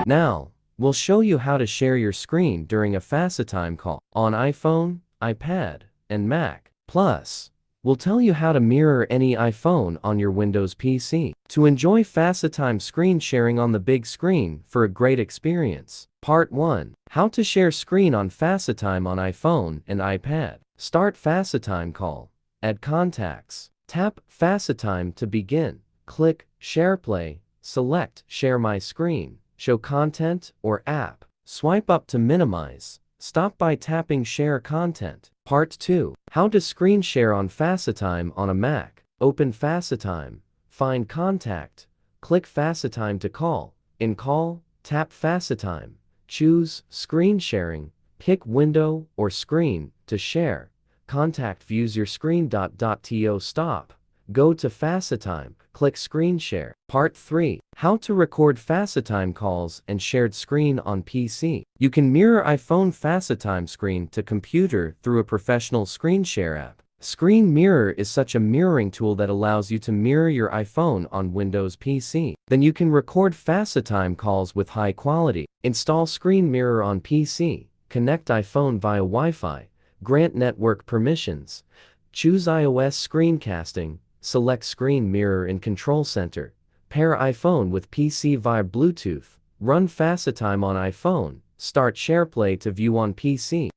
Now, we'll show you how to share your screen during a FaceTime call on iPhone, iPad, and Mac. Plus, we'll tell you how to mirror any iPhone on your Windows PC to enjoy FaceTime screen sharing on the big screen for a great experience. Part 1. How to share screen on FaceTime on iPhone and iPad. Start FaceTime call. Add contacts. Tap FaceTime to begin. Click Share Play. Select Share My Screen. Show content or app. Swipe up to minimize. Stop by tapping Share Content. Part 2. How to screen share on FaceTime on a Mac. Open FaceTime. Find Contact. Click FaceTime to call. In Call, tap FaceTime. Choose Screen Sharing. Pick Window or Screen to share. Contact views your screen. To stop. Go to FaceTime. Click Screen Share. Part 3. How to record FaceTime calls and shared screen on PC. You can mirror iPhone FaceTime screen to computer through a professional screen share app. Screen Mirror is such a mirroring tool that allows you to mirror your iPhone on Windows PC. Then you can record FaceTime calls with high quality. Install Screen Mirror on PC. Connect iPhone via Wi-Fi. Grant network permissions. Choose iOS screencasting. Select Screen Mirror in Control Center. Pair iPhone with PC via Bluetooth. Run FaceTime on iPhone. Start SharePlay to view on PC.